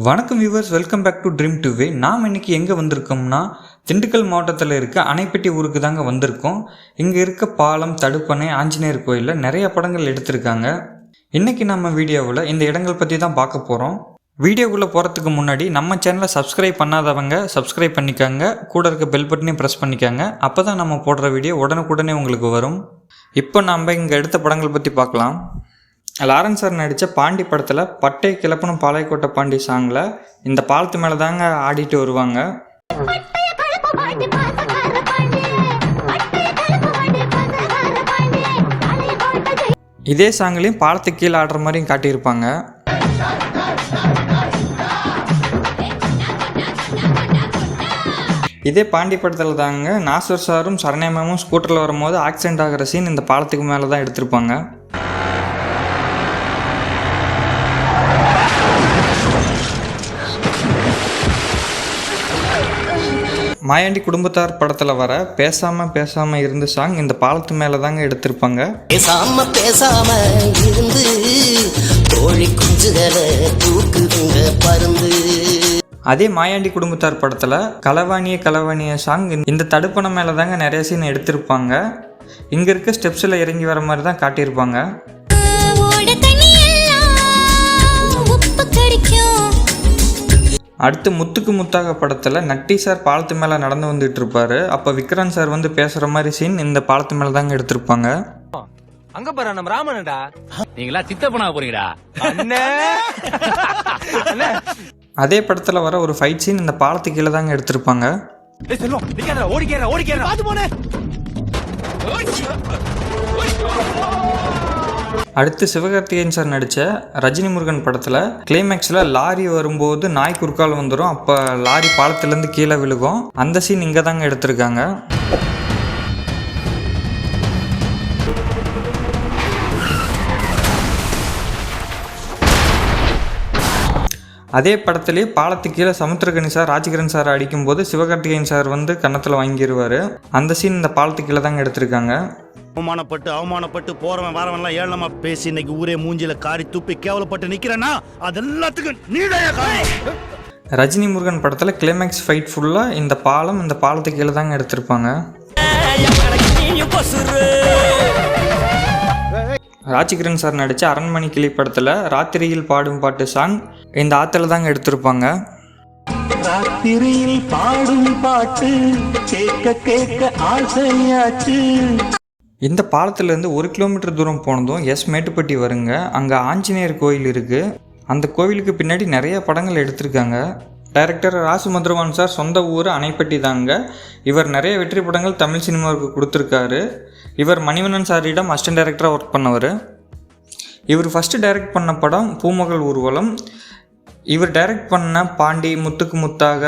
வணக்கம் viewers, welcome back to Dream2way. நாம் இன்றைக்கி எங்கே வந்திருக்கோம்னா திண்டுக்கல் மாவட்டத்தில் இருக்க அணைப்பட்டி ஊருக்கு தாங்க வந்திருக்கோம். இங்கே இருக்க பாலம், தடுப்பணை, ஆஞ்சநேயர் கோயிலில் நிறைய படங்கள் எடுத்திருக்காங்க. இன்றைக்கி நம்ம வீடியோவில் இந்த இடங்கள் பற்றி தான் பார்க்க போகிறோம். வீடியோக்குள்ளே போகிறதுக்கு முன்னாடி நம்ம சேனலை சப்ஸ்கிரைப் பண்ணாதவங்க சப்ஸ்கிரைப் பண்ணிக்காங்க, கூட இருக்க பெல் பட்டனையும் ப்ரெஸ் பண்ணிக்காங்க. அப்போ தான் நம்ம போடுற வீடியோ உடனுக்குடனே உங்களுக்கு வரும். இப்போ நம்ம இங்கே எடுத்த படங்கள் பற்றி பார்க்கலாம். லாரன்ஸ் சார் நடித்த பாண்டி படத்தில் பட்டை கிளப்பணும் பாளையக்கோட்டை பாண்டி சாங்கில் இந்த பாலத்து மேலே தாங்க ஆடிட்டு வருவாங்க. இதே சாங்லேயும் பாலத்துக்கு கீழே ஆடுற மாதிரியும் காட்டியிருப்பாங்க. இதே பாண்டி படத்தில் தாங்க நாசர் சாரும் சரண்யாமும் ஸ்கூட்டரில் வரும்போது ஆக்சிடென்ட் ஆகிற சீன் இந்த பாலத்துக்கு மேலே தான் எடுத்திருப்பாங்க. மாயாண்டி குடும்பத்தார் படத்தில் வர பேசாம இருந்த சாங் இந்த பாலத்து மேலே தாங்க எடுத்திருப்பாங்க. பேசாம இருந்து கோழி குஞ்சுகளை தூக்குதுங்க பருந்து. அதே மாயாண்டி குடும்பத்தார் படத்தில் களவாணிய சாங் இந்த தடுப்பணை மேலே தாங்க நிறைய சீன் எடுத்திருப்பாங்க. இங்கே இருக்க ஸ்டெப்ஸில் இறங்கி வர மாதிரி தான் காட்டியிருப்பாங்க. அடுத்து முத்துக்கு முத்தாக படத்தில் நட்டி சார் பாலத்து மேலே நடந்து வந்துட்டு இருப்பாரு. அப்போ விக்ராந்த் சார் வந்து பேசுகிற மாதிரி சீன் இந்த பாலத்து மேலே தாங்க எடுத்திருப்பாங்க. அங்க பாரு நம்ம ராமனடா, நீங்களா சித்தப்பனா போறீங்கடா. அதே படத்தில் வர ஒரு ஃபைட் சீன் இந்த பாலத்து கீழே தாங்க எடுத்திருப்பாங்க. அடுத்து சிவகார்த்திகேயன் சார் நடித்த ரஜினி முருகன் படத்தில் கிளைமேக்ஸில் லாரி வரும்போது நாய் குறுக்கால் வந்துடும். அப்போ லாரி பாலத்துலேருந்து கீழே விழுகும். அந்த சீன் இங்கே தாங்க எடுத்திருக்காங்க. அதே படத்துலேயே பாலத்துக்கு கீழே சமுத்திரகனி சார் ராஜகிரண் சார் அடிக்கும்போது சிவகார்த்திகேயன் சார் வந்து கன்னத்தில் வாங்கிடுவார். அந்த சீன் இந்த பாலத்துக்கு கீழே தாங்க எடுத்திருக்காங்க. அவமானப்பட்டு போறவன் வரவன்லாம் ஏளனமா பேசி இன்னைக்கு ஊரே மூஞ்சில காரி துப்பி கேவலப்பட்டு நிக்கிறேன்னா அது எல்லாத்துக்கும் நீடைய காரணம். ரஜினி முருகன் படத்தில் கிளைமேக்ஸ் ஃபைட் ஃபுல்லாக இந்த பாலத்துக்கு கீழே தாங்க எடுத்திருப்பாங்க. ராஜகிரண் சார் நடித்த அரண்மனை கிளி படத்தில் ராத்திரியில் பாடும் பாட்டு சாங் இந்த ஆற்றுல தாங்க எடுத்திருப்பாங்க. ராத்திரியில் பாடும் பாட்டு கேட்க ஆசையாச்சு. இந்த பாலத்திலேருந்து 1 கிலோமீட்டர் தூரம் போனதும் மேட்டுப்பட்டி வருங்க. அங்கே ஆஞ்சநேயர் கோயில் இருக்குது. அந்த கோவிலுக்கு பின்னாடி நிறைய படங்கள் எடுத்திருக்காங்க. டைரக்டர் ராசு மதுரவான் சார் சொந்த ஊர் அணைப்பட்டி தாங்க. இவர் நிறைய வெற்றி படங்கள் தமிழ் சினிமாவுக்கு கொடுத்துருக்காரு. இவர் மணிவண்ணன் சாரிடம் அசிஸ்டன்ட் டைரக்டராக ஒர்க் பண்ணவர். இவர் ஃபஸ்ட்டு டைரக்ட் பண்ண படம் பூமகள் ஊர்வலம். இவர் டைரக்ட் பண்ண பாண்டி, முத்துக்கு முத்தாக,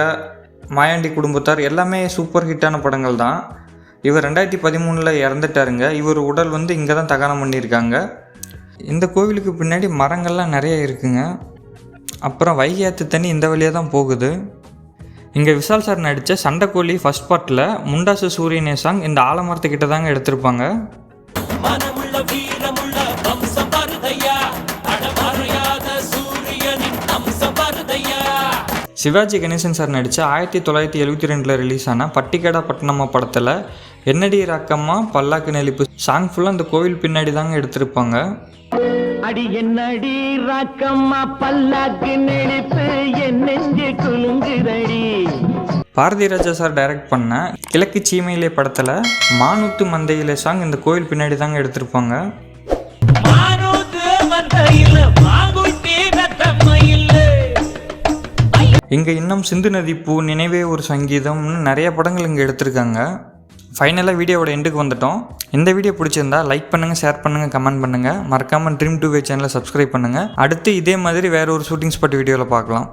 மாயாண்டி குடும்பத்தார் எல்லாமே சூப்பர் ஹிட்டான படங்கள் தான். இவர் 2013 இறந்துட்டாருங்க. இவர் உடல் வந்து இங்கே தான் தகனம் பண்ணியிருக்காங்க. இந்த கோவிலுக்கு பின்னாடி மரங்கள்லாம் நிறைய இருக்குங்க. அப்புறம் வைகை ஆற்று தண்ணி இந்த வழியாக தான் போகுது. இங்கே விஷால் சார் நடித்த சண்டைக்கோழி ஃபஸ்ட் பார்ட்டில் முண்டாசு சூரியனே சாங் இந்த ஆலமரத்துக்கிட்ட தாங்க எடுத்திருப்பாங்க. சிவாஜி கணேசன் சார் நடித்த 1972 ரிலீஸ் ஆன பட்டிக்கடா பட்டணம்மா படத்தில் என்னடி ராக்கம்மா பல்லாக்கு நெளிப்பு சாங் ஃபுல்லாக அந்த கோவில் பின்னாடி தாங்க எடுத்திருப்பாங்க. அடி என்னடி ராக்கம்மா பல்லாக்கு நெளிப்பு என்னெஞ்சு குலுங்குதடி. பாரதி ராஜா சார் டைரக்ட் பண்ண கிழக்கு சீமையிலே படத்தில் மானூத்து மந்தையிலே சாங் இந்த கோவில் பின்னாடி தாங்க எடுத்திருப்பாங்க. இங்கே இன்னும் சிந்து நதி பூ, நினைவே ஒரு சங்கீதம்னு நிறைய படங்கள் இங்கே எடுத்திருக்காங்க. ஃபைனலாக வீடியோவோட எண்டுக்கு வந்துட்டோம். இந்த வீடியோ பிடிச்சிருந்தா லைக் பண்ணுங்கள், ஷேர் பண்ணுங்கள், கமெண்ட் பண்ணுங்கள். மறக்காமல் Dream2way சேனலை சப்ஸ்கிரைப் பண்ணுங்கள். அடுத்து இதே மாதிரி வேறு ஒரு ஷூட்டிங் ஸ்பாட் வீடியோவில் பார்க்கலாம்.